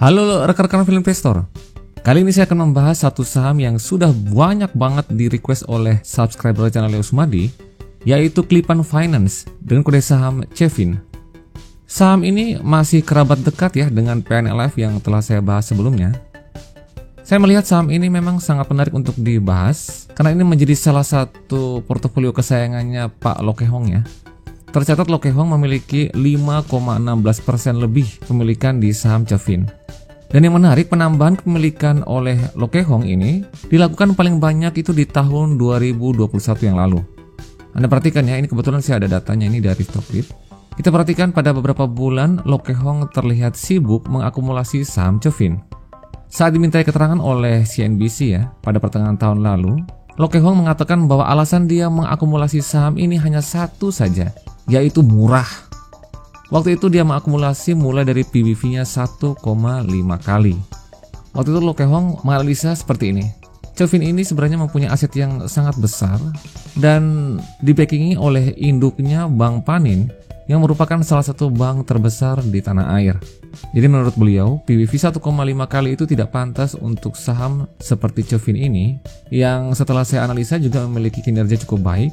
Halo rekan-rekan film investor. Kali ini saya akan membahas satu saham yang sudah banyak banget di request oleh subscriber channel Leo Sumadi, yaitu Clifton Finance dengan kode saham CEFIN. Saham ini masih kerabat dekat ya dengan PNLF yang telah saya bahas sebelumnya. Saya melihat saham ini memang sangat menarik untuk dibahas karena ini menjadi salah satu portofolio kesayangannya Pak Loke Hong ya. Tercatat Loke Hong memiliki 5,16% lebih pemilikan di saham CEFIN. Dan yang menarik, penambahan kepemilikan oleh Loke Hong ini dilakukan paling banyak itu di tahun 2021 yang lalu. Anda perhatikan ya, ini kebetulan saya ada datanya ini dari Stockbit. Kita perhatikan pada beberapa bulan Loke Hong terlihat sibuk mengakumulasi saham CEFIN. Saat dimintai keterangan oleh CNBC ya, pada pertengahan tahun lalu, Loke Hong mengatakan bahwa alasan dia mengakumulasi saham ini hanya satu saja, yaitu murah. Waktu itu dia mengakumulasi mulai dari PBV-nya 1,5 kali. Waktu itu Loke Hong menganalisa seperti ini. CEFIN ini sebenarnya mempunyai aset yang sangat besar dan dibackingi oleh induknya Bank Panin yang merupakan salah satu bank terbesar di tanah air. Jadi menurut beliau, PBV 1,5 kali itu tidak pantas untuk saham seperti CEFIN ini yang setelah saya analisa juga memiliki kinerja cukup baik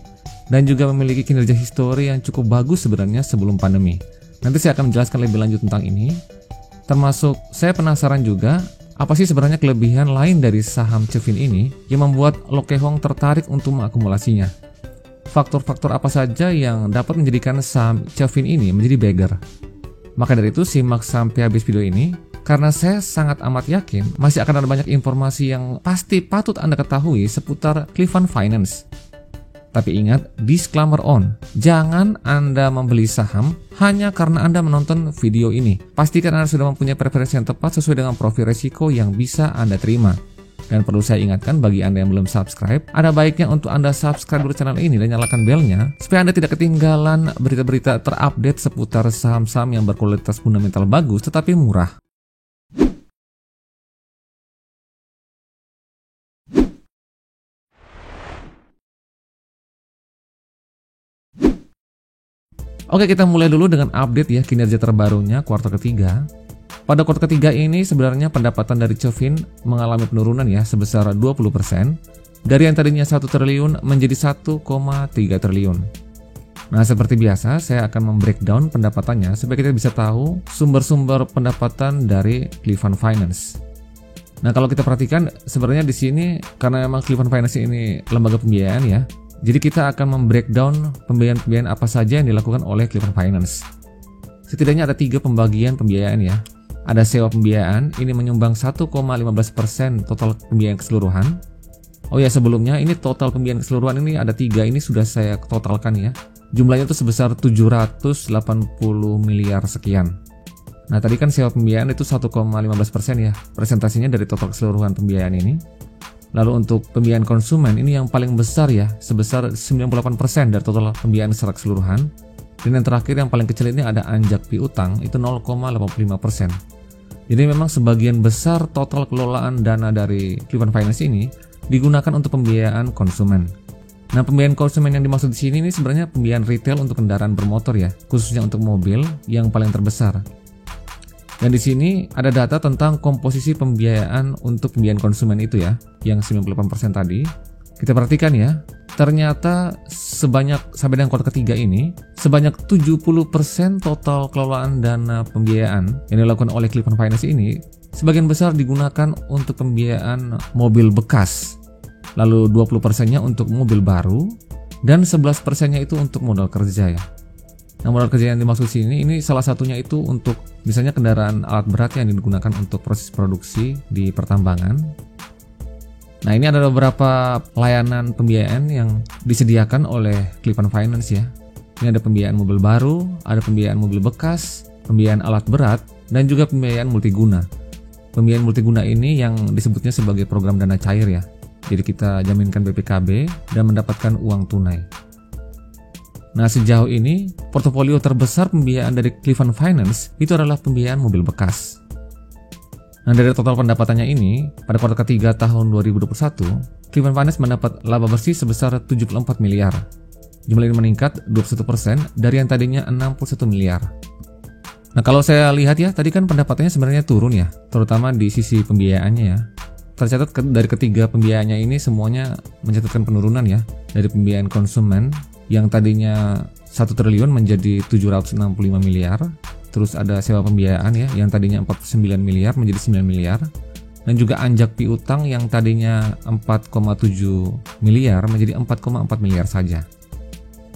dan juga memiliki kinerja histori yang cukup bagus sebenarnya sebelum pandemi. Nanti saya akan menjelaskan lebih lanjut tentang ini. Termasuk saya penasaran juga apa sih sebenarnya kelebihan lain dari saham CEFIN ini yang membuat Loke Hong tertarik untuk mengakumulasinya. Faktor-faktor apa saja yang dapat menjadikan saham CEFIN ini menjadi bagger. Maka dari itu simak sampai habis video ini karena saya sangat amat yakin masih akan ada banyak informasi yang pasti patut Anda ketahui seputar Clifton Finance. Tapi ingat, disclaimer on, jangan Anda membeli saham hanya karena Anda menonton video ini. Pastikan Anda sudah mempunyai preferensi yang tepat sesuai dengan profil resiko yang bisa Anda terima. Dan perlu saya ingatkan bagi Anda yang belum subscribe, ada baiknya untuk Anda subscribe dulu channel ini dan nyalakan belnya, supaya Anda tidak ketinggalan berita-berita terupdate seputar saham-saham yang berkualitas fundamental bagus tetapi murah. Oke, kita mulai dulu dengan update ya kinerja terbarunya kuartal ketiga. Pada kuartal ketiga ini sebenarnya pendapatan dari CEFIN mengalami penurunan ya sebesar 20% dari yang tadinya 1 triliun menjadi 1,3 triliun. Nah, seperti biasa saya akan membreakdown pendapatannya supaya kita bisa tahu sumber-sumber pendapatan dari Clifton Finance. Nah, kalau kita perhatikan sebenarnya di sini karena memang Clifton Finance ini lembaga pembiayaan ya. Jadi kita akan membreakdown pembiayaan-pembiayaan apa saja yang dilakukan oleh Clifton Finance. Setidaknya ada 3 pembagian pembiayaan ya. Ada sewa pembiayaan, ini menyumbang 1,15% total pembiayaan keseluruhan. Oh ya, sebelumnya ini total pembiayaan keseluruhan ini ada 3, ini sudah saya totalkan ya. Jumlahnya itu sebesar 780 miliar sekian. Nah, tadi kan sewa pembiayaan itu 1,15% ya, presentasinya dari total keseluruhan pembiayaan ini. Lalu untuk pembiayaan konsumen ini yang paling besar ya, sebesar 98% dari total pembiayaan secara keseluruhan. Dan yang terakhir yang paling kecil ini ada anjak piutang itu 0,85%. Jadi memang sebagian besar total kelolaan dana dari Clifton Finance ini digunakan untuk pembiayaan konsumen. Nah, pembiayaan konsumen yang dimaksud di sini ini sebenarnya pembiayaan retail untuk kendaraan bermotor ya, khususnya untuk mobil yang paling terbesar. Dan di sini ada data tentang komposisi pembiayaan untuk pembiayaan konsumen itu ya, yang 98% tadi. Kita perhatikan ya, ternyata sampai dengan kuartal ketiga ini, sebanyak 70% total kelolaan dana pembiayaan yang dilakukan oleh Clifton Finance ini, sebagian besar digunakan untuk pembiayaan mobil bekas. Lalu 20%-nya untuk mobil baru, dan 11%-nya itu untuk modal kerja ya. Nah, modal kerja yang dimaksud sini ini salah satunya itu untuk misalnya kendaraan alat berat yang digunakan untuk proses produksi di pertambangan. Nah, ini ada beberapa layanan pembiayaan yang disediakan oleh Clifton Finance ya. Ini ada pembiayaan mobil baru, ada pembiayaan mobil bekas, pembiayaan alat berat, dan juga pembiayaan multiguna. Pembiayaan multiguna ini yang disebutnya sebagai program dana cair ya. Jadi kita jaminkan BPKB dan mendapatkan uang tunai. Nah, sejauh ini portofolio terbesar pembiayaan dari Clifton Finance itu adalah pembiayaan mobil bekas. Nah, dari total pendapatannya ini pada kuartal ketiga tahun 2021, Clifton Finance mendapat laba bersih sebesar 74 miliar. Jumlah ini meningkat 21% dari yang tadinya 61 miliar. Nah, kalau saya lihat ya, tadi kan pendapatannya sebenarnya turun ya, terutama di sisi pembiayaannya ya. Tercatat dari ketiga pembiayaannya ini semuanya mencatatkan penurunan ya, dari pembiayaan konsumen yang tadinya 1 triliun menjadi 765 miliar. Terus ada sewa pembiayaan ya, yang tadinya 49 miliar menjadi 9 miliar. Dan juga anjak piutang yang tadinya 4,7 miliar menjadi 4,4 miliar saja.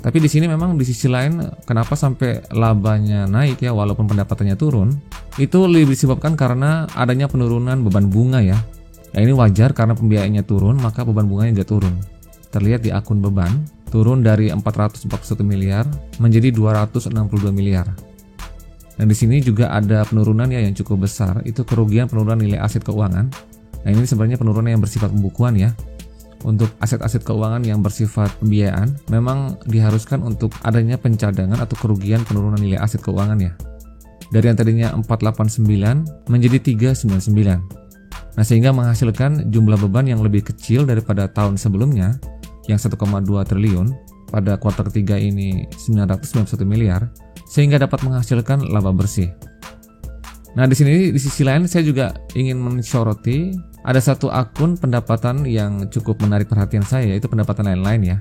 Tapi di sini memang di sisi lain kenapa sampai labanya naik ya walaupun pendapatannya turun, itu lebih disebabkan karena adanya penurunan beban bunga ya. Nah, ini wajar karena pembiayaannya turun, maka beban bunganya juga turun. Terlihat di akun beban turun dari 441 miliar menjadi 262 miliar. Dan di sini juga ada penurunan ya yang cukup besar, itu kerugian penurunan nilai aset keuangan. Nah, ini sebenarnya penurunan yang bersifat pembukuan ya. Untuk aset-aset keuangan yang bersifat pembiayaan memang diharuskan untuk adanya pencadangan atau kerugian penurunan nilai aset keuangan ya. Dari yang tadinya 489 menjadi 399. Nah, sehingga menghasilkan jumlah beban yang lebih kecil daripada tahun sebelumnya yang 1,2 triliun, pada kuartal ketiga ini 991 miliar, sehingga dapat menghasilkan laba bersih. Nah, di sini di sisi lain saya juga ingin mensoroti ada satu akun pendapatan yang cukup menarik perhatian saya, yaitu pendapatan lain-lain ya.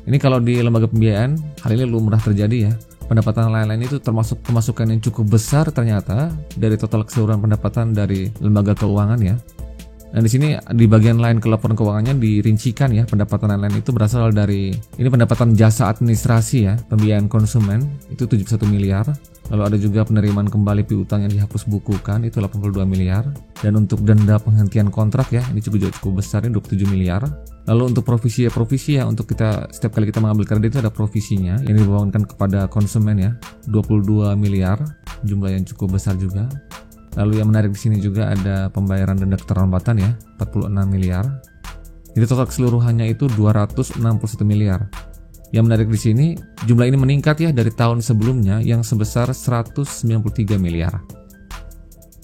Ini kalau di lembaga pembiayaan hal ini lumrah terjadi ya. Pendapatan lain-lain itu termasuk pemasukan yang cukup besar ternyata dari total keseluruhan pendapatan dari lembaga keuangan ya. Dan di sini di bagian lain ke laporan keuangannya dirincikan ya, pendapatan lain-lain itu berasal dari ini pendapatan jasa administrasi ya, pembiayaan konsumen itu 71 miliar. Lalu ada juga penerimaan kembali piutang yang dihapus bukukan itu 82 miliar. Dan untuk denda penghentian kontrak ya, ini cukup besar, ini 27 miliar. Lalu untuk provisi ya, untuk kita setiap kali kita mengambil kredit itu ada provisinya yang dibawakan kepada konsumen ya, 22 miliar, jumlah yang cukup besar juga. Lalu yang menarik di sini juga ada pembayaran denda keterlambatan ya, 46 miliar. Jadi total keseluruhannya itu 261 miliar. Yang menarik di sini, jumlah ini meningkat ya dari tahun sebelumnya yang sebesar 193 miliar.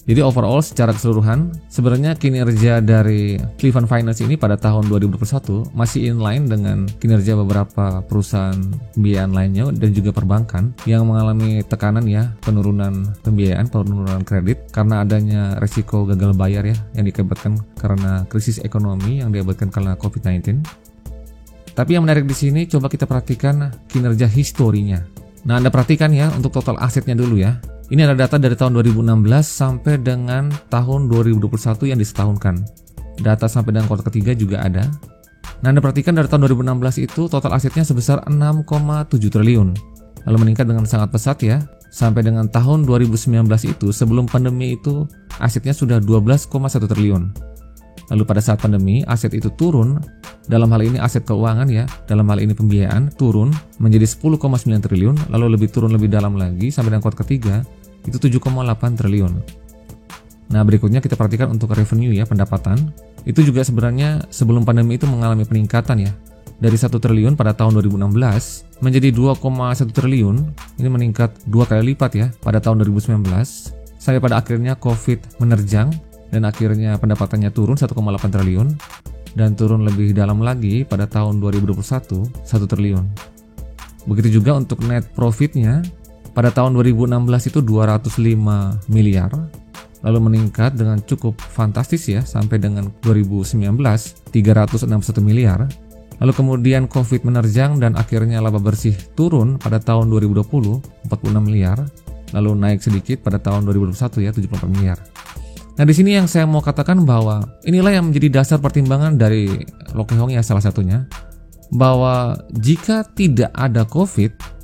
Jadi overall secara keseluruhan, sebenarnya kinerja dari Clifton Finance ini pada tahun 2021 masih inline dengan kinerja beberapa perusahaan pembiayaan lainnya dan juga perbankan yang mengalami tekanan ya, penurunan pembiayaan, penurunan kredit karena adanya resiko gagal bayar ya yang diakibatkan karena krisis ekonomi yang diakibatkan karena COVID-19. Tapi yang menarik di sini coba kita perhatikan kinerja historinya. Nah, Anda perhatikan ya untuk total asetnya dulu ya. Ini ada data dari tahun 2016 sampai dengan tahun 2021 yang disetahunkan. Data sampai dengan kuartal ketiga juga ada. Nah, Anda perhatikan dari tahun 2016 itu total asetnya sebesar 6,7 triliun. Lalu meningkat dengan sangat pesat ya. Sampai dengan tahun 2019 itu sebelum pandemi itu asetnya sudah 12,1 triliun. Lalu pada saat pandemi aset itu turun, dalam hal ini aset keuangan ya, dalam hal ini pembiayaan turun menjadi 10,9 triliun, lalu turun lebih dalam lagi sampai dengan kuartal ketiga itu 7,8 triliun. Nah, berikutnya kita perhatikan untuk revenue ya, pendapatan. Itu juga sebenarnya sebelum pandemi itu mengalami peningkatan ya. Dari 1 triliun pada tahun 2016 menjadi 2,1 triliun, ini meningkat 2 kali lipat ya pada tahun 2019, sampai pada akhirnya COVID menerjang dan akhirnya pendapatannya turun 1,8 triliun dan turun lebih dalam lagi pada tahun 2021 1 triliun. Begitu juga untuk net profitnya pada tahun 2016 itu 205 miliar, lalu meningkat dengan cukup fantastis ya sampai dengan 2019 361 miliar. Lalu kemudian COVID menerjang dan akhirnya laba bersih turun pada tahun 2020 46 miliar, lalu naik sedikit pada tahun 2021 ya 74 miliar. Nah, di sini yang saya mau katakan bahwa inilah yang menjadi dasar pertimbangan dari Loh Keong ya salah satunya, bahwa jika tidak ada COVID,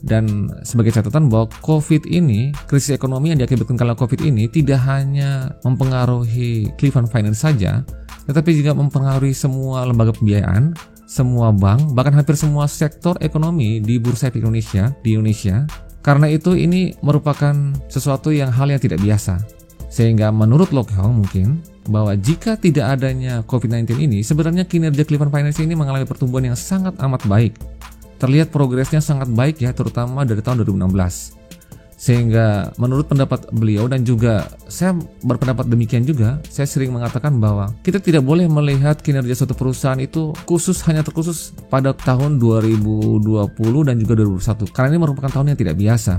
dan sebagai catatan bahwa COVID ini, krisis ekonomi yang diakibatkan karena COVID ini tidak hanya mempengaruhi Clifton Finance saja, tetapi juga mempengaruhi semua lembaga pembiayaan, semua bank, bahkan hampir semua sektor ekonomi di Bursa Efek Indonesia di Indonesia. Karena itu ini merupakan sesuatu yang hal yang tidak biasa. Sehingga menurut Loh Keong mungkin bahwa jika tidak adanya COVID-19 ini, sebenarnya kinerja Clifton Finance ini mengalami pertumbuhan yang sangat amat baik. Terlihat progresnya sangat baik ya, terutama dari tahun 2016. Sehingga menurut pendapat beliau dan juga saya berpendapat demikian juga, saya sering mengatakan bahwa kita tidak boleh melihat kinerja suatu perusahaan itu hanya terkhusus pada tahun 2020 dan juga 2021. Karena ini merupakan tahun yang tidak biasa.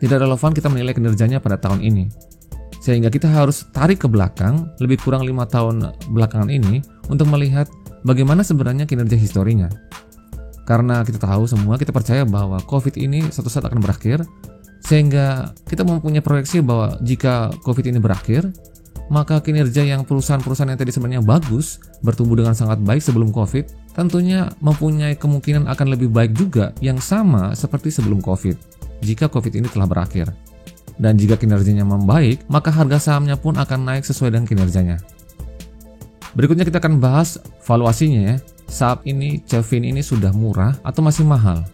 tidak relevan kita menilai kinerjanya pada tahun ini. Sehingga kita harus tarik ke belakang, lebih kurang 5 tahun belakangan ini, untuk melihat bagaimana sebenarnya kinerja historinya. Karena kita tahu semua, kita percaya bahwa COVID ini suatu saat akan berakhir, sehingga kita mempunyai proyeksi bahwa jika COVID ini berakhir, maka kinerja yang perusahaan-perusahaan yang tadi sebenarnya bagus, bertumbuh dengan sangat baik sebelum COVID, tentunya mempunyai kemungkinan akan lebih baik juga yang sama seperti sebelum COVID, jika COVID ini telah berakhir. Dan jika kinerjanya membaik, maka harga sahamnya pun akan naik sesuai dengan kinerjanya. Berikutnya kita akan bahas valuasinya ya. Saat ini Cevin ini sudah murah atau masih mahal?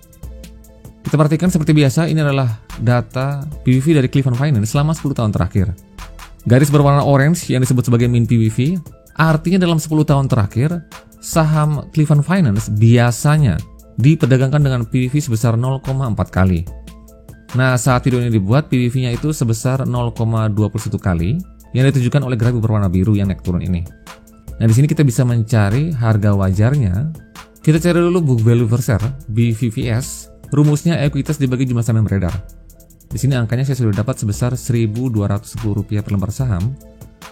Kita perhatikan seperti biasa, ini adalah data PBV dari Cleveland Finance selama 10 tahun terakhir. Garis berwarna orange yang disebut sebagai mean PBV, artinya dalam 10 tahun terakhir, saham Cleveland Finance biasanya diperdagangkan dengan PBV sebesar 0,4 kali. Nah, saat video ini dibuat, PBV-nya itu sebesar 0,21 kali yang ditujukan oleh grafik berwarna biru yang naik turun ini. Nah, di sini kita bisa mencari harga wajarnya. Kita cari dulu book value per share, BVPS. Rumusnya ekuitas dibagi jumlah saham yang beredar. Di sini angkanya saya sudah dapat sebesar Rp1.210 per lembar saham.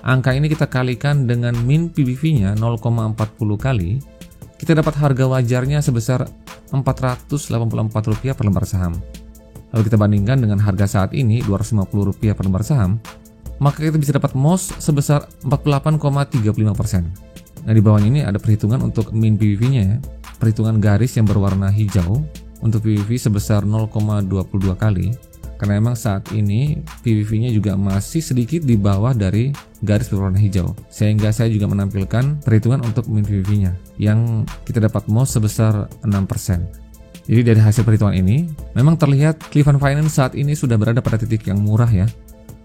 Angka ini kita kalikan dengan min PBV-nya 0,40 kali. Kita dapat harga wajarnya sebesar Rp484 per lembar saham. Lalu kita bandingkan dengan harga saat ini Rp250 per lembar saham, maka kita bisa dapat MOS sebesar 48,35%. Nah, di bawahnya ini ada perhitungan untuk min PBV-nya ya. Perhitungan garis yang berwarna hijau untuk PBV sebesar 0,22 kali. Karena memang saat ini PBV-nya juga masih sedikit di bawah dari garis berwarna hijau. Sehingga saya juga menampilkan perhitungan untuk min PBV-nya yang kita dapat MOS sebesar 6%. Jadi dari hasil perhitungan ini, memang terlihat Cleveland Finance saat ini sudah berada pada titik yang murah ya.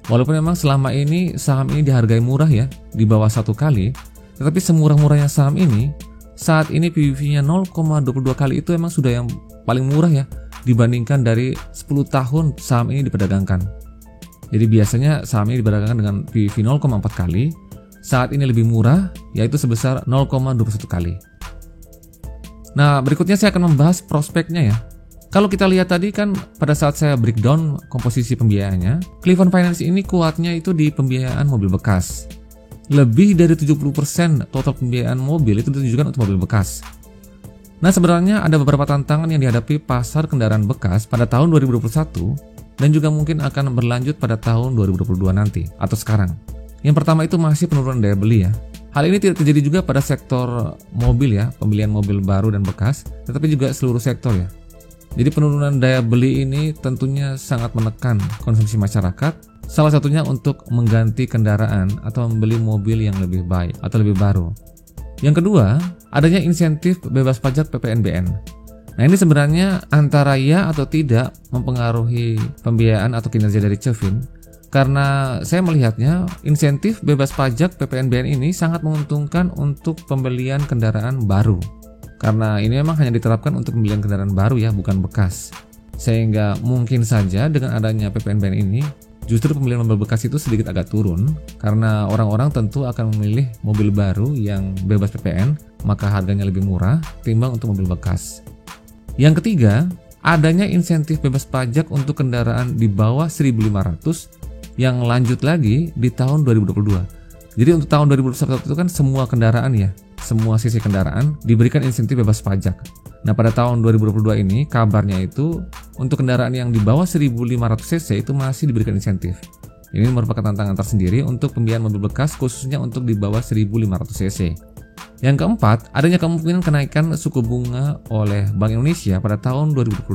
Walaupun memang selama ini saham ini dihargai murah ya, di bawah 1 kali, tetapi semurah-murahnya saham ini, saat ini PBV-nya 0,22 kali itu memang sudah yang paling murah ya, dibandingkan dari 10 tahun saham ini diperdagangkan. Jadi biasanya saham ini diperdagangkan dengan PBV 0,4 kali, saat ini lebih murah, yaitu sebesar 0,21 kali. Nah, berikutnya saya akan membahas prospeknya ya. Kalau kita lihat tadi kan pada saat saya breakdown komposisi pembiayaannya, Cleveland Finance ini kuatnya itu di pembiayaan mobil bekas. Lebih dari 70% total pembiayaan mobil itu ditujukan untuk mobil bekas. Nah, sebenarnya ada beberapa tantangan yang dihadapi pasar kendaraan bekas pada tahun 2021 dan juga mungkin akan berlanjut pada tahun 2022 nanti atau sekarang. Yang pertama itu masih penurunan daya beli ya. Hal ini tidak terjadi juga pada sektor mobil ya, pembelian mobil baru dan bekas, tetapi juga seluruh sektor ya. Jadi penurunan daya beli ini tentunya sangat menekan konsumsi masyarakat, salah satunya untuk mengganti kendaraan atau membeli mobil yang lebih baik atau lebih baru. Yang kedua, adanya insentif bebas pajak PPNBM. Nah, ini sebenarnya antara ya atau tidak mempengaruhi pembiayaan atau kinerja dari Cevin. Karena saya melihatnya insentif bebas pajak PPNBM ini sangat menguntungkan untuk pembelian kendaraan baru. Karena ini memang hanya diterapkan untuk pembelian kendaraan baru ya, bukan bekas. Sehingga mungkin saja dengan adanya PPNBM ini, justru pembelian mobil bekas itu sedikit agak turun. Karena orang-orang tentu akan memilih mobil baru yang bebas PPN, maka harganya lebih murah timbang untuk mobil bekas. Yang ketiga, adanya insentif bebas pajak untuk kendaraan di bawah 1.500 yang lanjut lagi di tahun 2022. Jadi untuk tahun 2021 itu kan semua kendaraan ya, semua sisi kendaraan diberikan insentif bebas pajak. Nah, pada tahun 2022 ini kabarnya itu untuk kendaraan yang di bawah 1.500 cc itu masih diberikan insentif. Ini merupakan tantangan tersendiri untuk pembiayaan mobil bekas khususnya untuk di bawah 1.500 cc. Yang keempat, adanya kemungkinan kenaikan suku bunga oleh Bank Indonesia pada tahun 2022.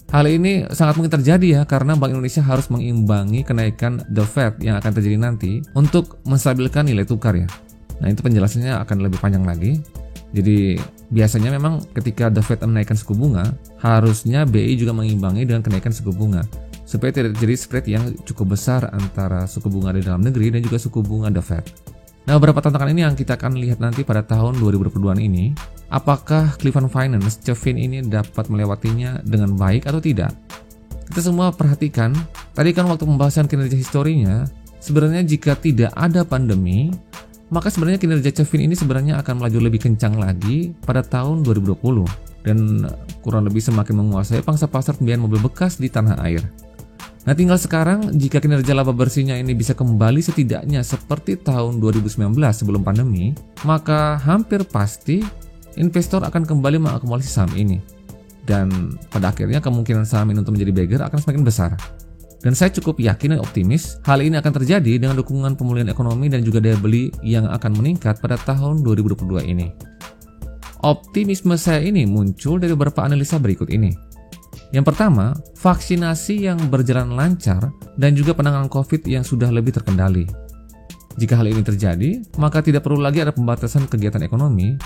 Hal ini sangat mungkin terjadi ya, karena Bank Indonesia harus mengimbangi kenaikan The Fed yang akan terjadi nanti untuk menstabilkan nilai tukar ya. Nah, itu penjelasannya akan lebih panjang lagi. Jadi biasanya memang ketika The Fed menaikkan suku bunga, harusnya BI juga mengimbangi dengan kenaikan suku bunga supaya tidak terjadi spread yang cukup besar antara suku bunga di dalam negeri dan juga suku bunga The Fed. Nah, beberapa tantangan ini yang kita akan lihat nanti pada tahun 2022 ini. Apakah Cleveland Finance, Cevin ini dapat melewatinya dengan baik atau tidak? Kita semua perhatikan, tadi kan waktu pembahasan kinerja historinya, sebenarnya jika tidak ada pandemi, maka sebenarnya kinerja Cevin ini sebenarnya akan melaju lebih kencang lagi pada tahun 2020 dan kurang lebih semakin menguasai pangsa pasar pembiayaan mobil bekas di tanah air. Nah, tinggal sekarang jika kinerja laba bersihnya ini bisa kembali setidaknya seperti tahun 2019 sebelum pandemi, maka hampir pasti investor akan kembali mengakumulasi saham ini. Dan pada akhirnya kemungkinan saham ini untuk menjadi beggar akan semakin besar. Dan saya cukup yakin dan optimis hal ini akan terjadi dengan dukungan pemulihan ekonomi dan juga daya beli yang akan meningkat pada tahun 2022 ini. Optimisme saya ini muncul dari beberapa analisa berikut ini. Yang pertama, vaksinasi yang berjalan lancar dan juga penanganan COVID yang sudah lebih terkendali. Jika hal ini terjadi, maka tidak perlu lagi ada pembatasan kegiatan ekonomi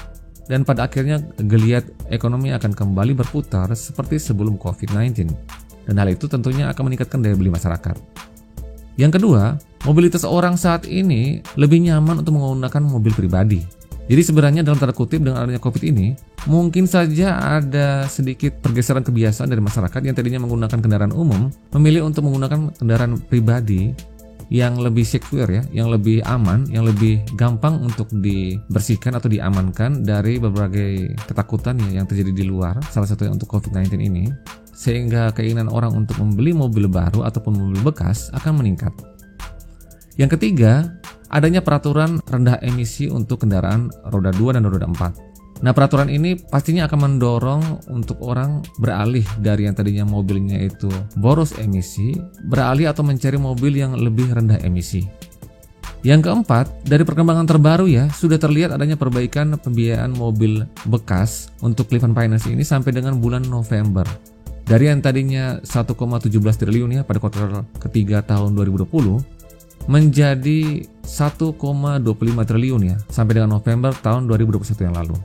dan pada akhirnya geliat ekonomi akan kembali berputar seperti sebelum COVID-19. Dan hal itu tentunya akan meningkatkan daya beli masyarakat. Yang kedua, mobilitas orang saat ini lebih nyaman untuk menggunakan mobil pribadi. Jadi sebenarnya dalam tanda kutip dengan adanya COVID ini, mungkin saja ada sedikit pergeseran kebiasaan dari masyarakat yang tadinya menggunakan kendaraan umum, memilih untuk menggunakan kendaraan pribadi yang lebih secure ya, yang lebih aman, yang lebih gampang untuk dibersihkan atau diamankan dari berbagai ketakutan ya yang terjadi di luar, salah satunya untuk COVID-19 ini, sehingga keinginan orang untuk membeli mobil baru ataupun mobil bekas akan meningkat. Yang ketiga, adanya peraturan rendah emisi untuk kendaraan roda 2 dan roda 4. Nah, peraturan ini pastinya akan mendorong untuk orang beralih dari yang tadinya mobilnya itu boros emisi, beralih atau mencari mobil yang lebih rendah emisi. Yang keempat, dari perkembangan terbaru ya, sudah terlihat adanya perbaikan pembiayaan mobil bekas untuk Clifton Finance ini sampai dengan bulan November. Dari yang tadinya 1,17 triliun ya pada kuartal ketiga tahun 2020, menjadi 1,25 triliun ya sampai dengan November tahun 2021 yang lalu.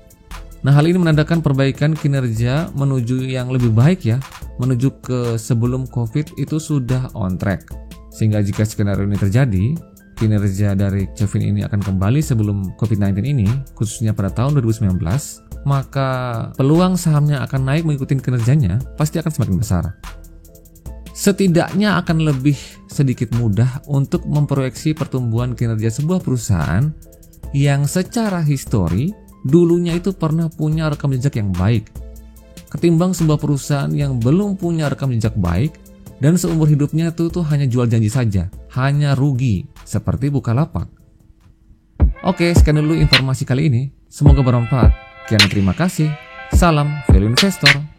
Nah, hal ini menandakan perbaikan kinerja menuju yang lebih baik ya, menuju ke sebelum COVID itu sudah on track. Sehingga jika skenario ini terjadi, kinerja dari Cofin ini akan kembali sebelum COVID-19 ini, khususnya pada tahun 2019, maka peluang sahamnya akan naik mengikuti kinerjanya pasti akan semakin besar. Setidaknya akan lebih sedikit mudah untuk memproyeksi pertumbuhan kinerja sebuah perusahaan yang secara histori dulunya itu pernah punya rekam jejak yang baik, ketimbang sebuah perusahaan yang belum punya rekam jejak baik dan seumur hidupnya tuh hanya jual janji saja, hanya rugi seperti Bukalapak. Oke, sekian dulu informasi kali ini. Semoga bermanfaat. Terima kasih. Salam Value Investor.